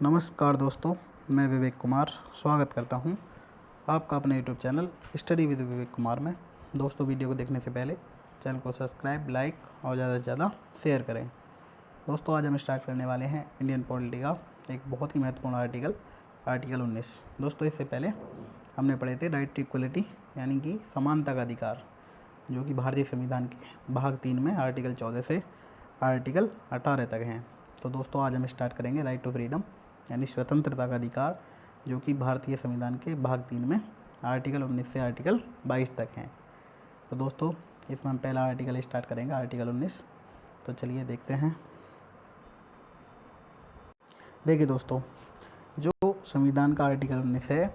नमस्कार दोस्तों, मैं विवेक कुमार स्वागत करता हूं आपका अपने YouTube channel study with Vivek Kumar में। दोस्तों, वीडियो को देखने से पहले चैनल को सब्सक्राइब, लाइक और ज़्यादा से ज़्यादा शेयर करें। दोस्तों, आज हम स्टार्ट करने वाले हैं इंडियन पॉलिटी का एक बहुत ही महत्वपूर्ण आर्टिकल 19। दोस्तों, इससे पहले हमने पढ़े थे राइट टू इक्वलिटी यानी कि समानता का अधिकार, जो कि भारतीय संविधान के भाग 3 में आर्टिकल 14 से आर्टिकल 18 तक हैं। तो दोस्तों, आज हम स्टार्ट करेंगे राइट टू फ्रीडम यानी स्वतंत्रता का अधिकार, जो कि भारतीय संविधान के भाग 3 में आर्टिकल 19 से आर्टिकल 22 तक हैं। तो दोस्तों, इसमें हम पहला आर्टिकल स्टार्ट करेंगे, आर्टिकल 19। तो चलिए देखते हैं। देखिए दोस्तों, जो संविधान का आर्टिकल 19 है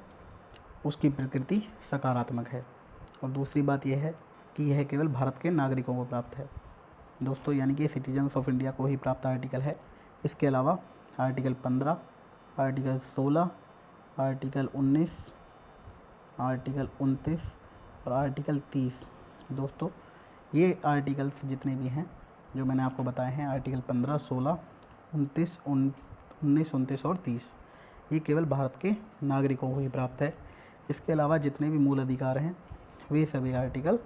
उसकी प्रकृति सकारात्मक है, और दूसरी बात यह है कि यह केवल भारत के नागरिकों को प्राप्त है दोस्तों, यानी कि सिटीजन्स ऑफ इंडिया को ही प्राप्त आर्टिकल है। इसके अलावा आर्टिकल 15, आर्टिकल 16, आर्टिकल 19, आर्टिकल 29 और आर्टिकल 30, दोस्तों ये आर्टिकल्स जितने भी हैं जो मैंने आपको बताए हैं, आर्टिकल 15, 16, 29, 29 और 30, ये केवल भारत के नागरिकों को ही प्राप्त है। इसके अलावा जितने भी मूल अधिकार हैं वे सभी आर्टिकल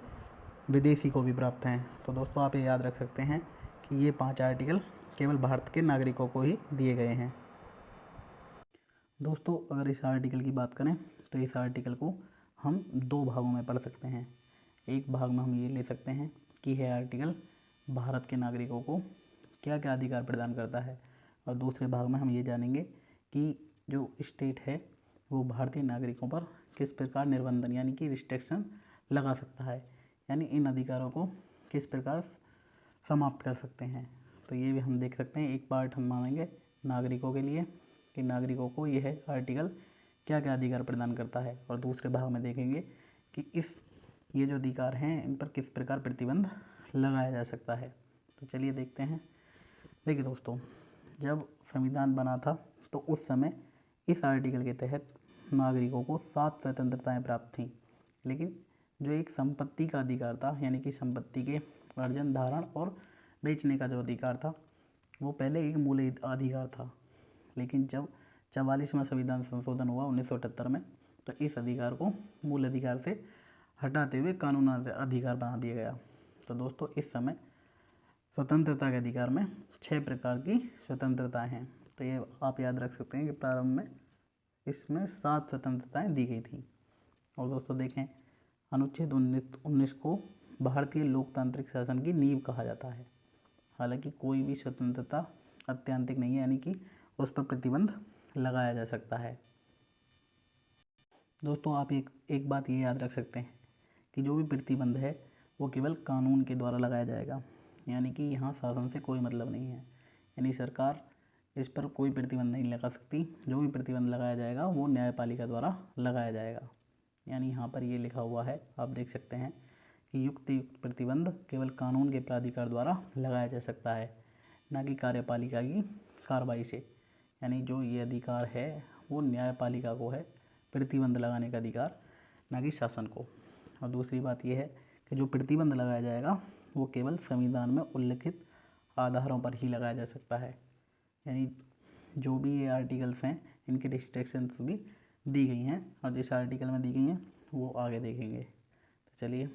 विदेशी को भी प्राप्त हैं। तो दोस्तों, आप ये याद रख सकते हैं कि ये 5 आर्टिकल केवल भारत के नागरिकों को ही दिए गए हैं। दोस्तों, अगर इस आर्टिकल की बात करें तो इस आर्टिकल को हम 2 भागों में पढ़ सकते हैं। एक भाग में हम ये ले सकते हैं कि यह आर्टिकल भारत के नागरिकों को क्या क्या अधिकार प्रदान करता है, और दूसरे भाग में हम ये जानेंगे कि जो स्टेट है वो भारतीय नागरिकों पर किस प्रकार निर्बंधन यानी कि रिस्ट्रिक्शन लगा सकता है, यानी इन अधिकारों को किस प्रकार समाप्त कर सकते हैं। तो ये भी हम देख सकते हैं। एक पार्ट हम मानेंगे नागरिकों के लिए कि नागरिकों को यह आर्टिकल क्या क्या अधिकार प्रदान करता है, और दूसरे भाग में देखेंगे कि ये जो अधिकार हैं इन पर किस प्रकार प्रतिबंध लगाया जा सकता है। तो चलिए देखते हैं। देखिए दोस्तों, जब संविधान बना था तो उस समय इस आर्टिकल के तहत नागरिकों को 7 स्वतंत्रताएं प्राप्त थीं, लेकिन जो एक संपत्ति का अधिकार था यानी कि संपत्ति के अर्जन, धारण और बेचने का जो अधिकार था वो पहले एक मूल अधिकार था। लेकिन जब 44वां संविधान संशोधन हुआ 1978 में, तो इस अधिकार को मूल अधिकार से हटाते हुए कानून अधिकार बना दिया गया। तो दोस्तों, इस समय स्वतंत्रता के अधिकार में 6 प्रकार की स्वतंत्रताएं हैं। तो ये आप याद रख सकते हैं कि प्रारंभ में इसमें 7 स्वतंत्रताएं दी गई थी। और दोस्तों देखें, अनुच्छेद 19 को भारतीय लोकतांत्रिक शासन की नींव कहा जाता है। हालांकि कोई भी स्वतंत्रता अत्यंतिक नहीं है, यानी कि उस पर प्रतिबंध लगाया जा सकता है। दोस्तों, आप एक बात ये याद रख सकते हैं कि जो भी प्रतिबंध है वो केवल कानून के द्वारा लगाया जाएगा, यानी कि यहाँ शासन से कोई मतलब नहीं है, यानी सरकार इस पर कोई प्रतिबंध नहीं लगा सकती। जो भी प्रतिबंध लगाया जाएगा वो न्यायपालिका द्वारा लगाया जाएगा। यानी यहाँ पर ये लिखा हुआ है, आप देख सकते हैं कि युक्त प्रतिबंध केवल कानून के प्राधिकार द्वारा लगाया जा सकता है, न कि कार्यपालिका की कार्रवाई से। यानी जो ये अधिकार है वो न्यायपालिका को है प्रतिबंध लगाने का अधिकार, न कि शासन को। और दूसरी बात यह है कि जो प्रतिबंध लगाया जाएगा वो केवल संविधान में उल्लिखित आधारों पर ही लगाया जा सकता है। यानी जो भी ये आर्टिकल्स हैं इनकी रिस्ट्रिक्शंस भी दी गई हैं, और जिस आर्टिकल में दी गई हैं वो आगे देखेंगे। तो चलिए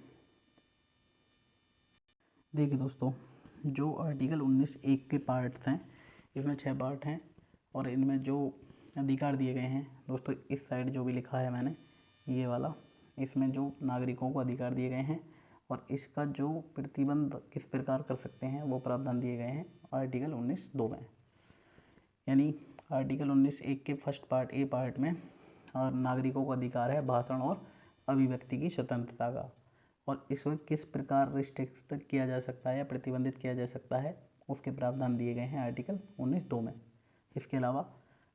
देखिए दोस्तों, जो आर्टिकल 19(1) के पार्ट्स हैं, इसमें 6 पार्ट हैं, और इनमें जो अधिकार दिए गए हैं दोस्तों, इस साइड जो भी लिखा है मैंने ये वाला, इसमें जो नागरिकों को अधिकार दिए गए हैं और इसका जो प्रतिबंध किस प्रकार कर सकते हैं वो प्रावधान दिए गए हैं आर्टिकल 19(2) में। यानी आर्टिकल 19(1) के फर्स्ट पार्ट ए पार्ट में और नागरिकों को अधिकार है भाषण और अभिव्यक्ति की स्वतंत्रता का, और इसको किस प्रकार रिस्ट्रिक्ट किया जा सकता है या प्रतिबंधित किया जा सकता है उसके प्रावधान दिए गए हैं आर्टिकल 19(2) में। इसके अलावा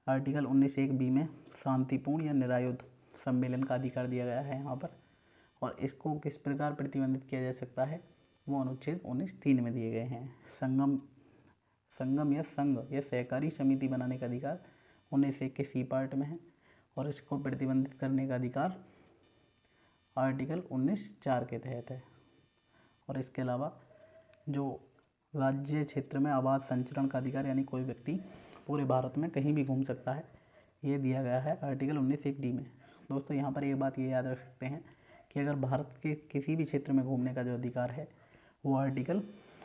आर्टिकल 19(1)(b) में शांतिपूर्ण या निरायुध सम्मेलन का अधिकार दिया गया है यहाँ पर, और इसको किस प्रकार प्रतिबंधित किया जा सकता है वो अनुच्छेद 19(3) में दिए गए हैं। संगम या संघ या सहकारी समिति बनाने का अधिकार 19(1) के सी पार्ट में है, और इसको प्रतिबंधित करने का अधिकार आर्टिकल 19(4) के तहत है। और इसके अलावा जो राज्य क्षेत्र में आवाज़ संचरण का अधिकार, यानी कोई व्यक्ति पूरे भारत में कहीं भी घूम सकता है, ये दिया गया है आर्टिकल 19(1)(d) में। दोस्तों यहाँ पर एक बात ये याद रख सकते हैं कि अगर भारत के किसी भी क्षेत्र में घूमने का जो अधिकार है वो आर्टिकल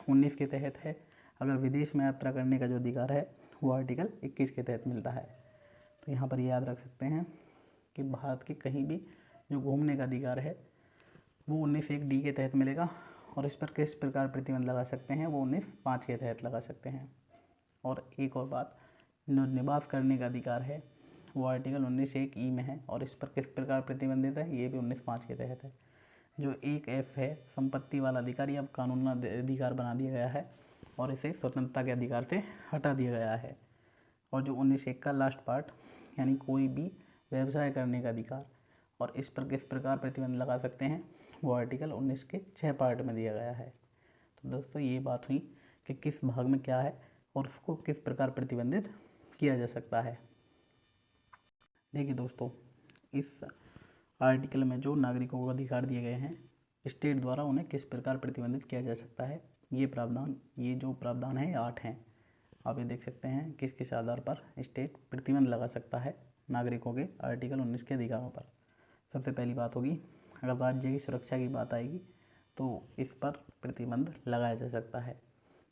19 के तहत है। अगर विदेश में यात्रा करने का जो अधिकार है वो आर्टिकल 21 के तहत मिलता है। तो यहाँ पर ये याद रख सकते हैं कि भारत के कहीं भी जो घूमने का अधिकार है वो 19(1)(d) के तहत मिलेगा, और इस पर किस प्रकार प्रतिबंध लगा सकते हैं वो 19(5) के तहत लगा सकते हैं। और एक और बात, जो निवास करने का अधिकार है वो आर्टिकल 19(1)(e) में है, और इस पर किस प्रकार प्रतिबंधित है ये भी 19(5) के तहत है। जो 1(f) है संपत्ति वाला अधिकार, ये अब कानून अधिकार बना दिया गया है और इसे स्वतंत्रता के अधिकार से हटा दिया गया है। और जो 19(1) का लास्ट पार्ट यानी कोई भी व्यवसाय करने का अधिकार, और इस पर किस प्रकार प्रतिबंध लगा सकते हैं वो आर्टिकल 19 के 6 पार्ट में दिया गया है। तो दोस्तों ये बात हुई कि किस भाग में क्या है और उसको किस प्रकार प्रतिबंधित किया जा सकता है। देखिए दोस्तों, इस आर्टिकल में जो नागरिकों को अधिकार दिए गए हैं स्टेट द्वारा उन्हें किस प्रकार प्रतिबंधित किया जा सकता है, ये जो प्रावधान है 8 हैं। आप ये देख सकते हैं किस किस आधार पर स्टेट प्रतिबंध लगा सकता है नागरिकों के आर्टिकल 19 के अधिकारों पर। सबसे पहली बात होगी, अगर राज्य की सुरक्षा की बात आएगी तो इस पर प्रतिबंध लगाया जा सकता है।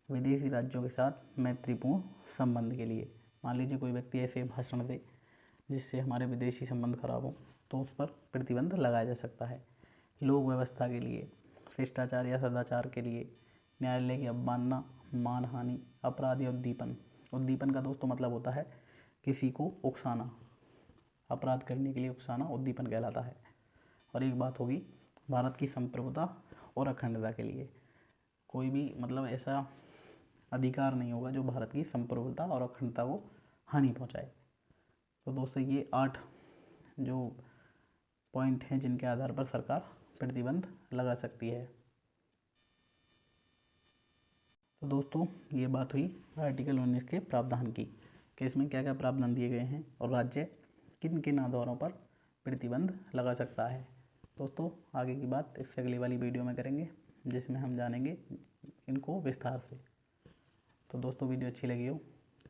विदेशी राज्यों के साथ मैत्रीपूर्ण संबंध के लिए, मान लीजिए कोई व्यक्ति ऐसे भाषण दे जिससे हमारे विदेशी संबंध खराब हो तो उस पर प्रतिबंध लगाया जा सकता है। लोक व्यवस्था के लिए, शिष्टाचार या सदाचार के लिए, न्यायालय की अवमानना, मानहानि, अपराध या उद्दीपन। उद्दीपन का दोस्तों मतलब होता है किसी को उकसाना, अपराध करने के लिए उकसाना उद्दीपन कहलाता है। और एक बात होगी भारत की संप्रभुता और अखंडता के लिए, कोई भी मतलब ऐसा अधिकार नहीं होगा जो भारत की संप्रभुता और अखंडता को हानि पहुंचाए। तो दोस्तों ये 8 जो पॉइंट हैं जिनके आधार पर सरकार प्रतिबंध लगा सकती है। तो दोस्तों ये बात हुई आर्टिकल 19 के प्रावधान की कि इसमें क्या क्या प्रावधान दिए गए हैं और राज्य किन किन आधारों पर प्रतिबंध लगा सकता है। दोस्तों आगे की बात इससे अगली वाली वीडियो में करेंगे जिसमें हम जानेंगे इनको विस्तार से। तो दोस्तों वीडियो अच्छी लगी हो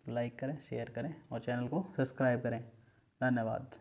लाइक करें, शेयर करें और चैनल को सब्सक्राइब करें। धन्यवाद।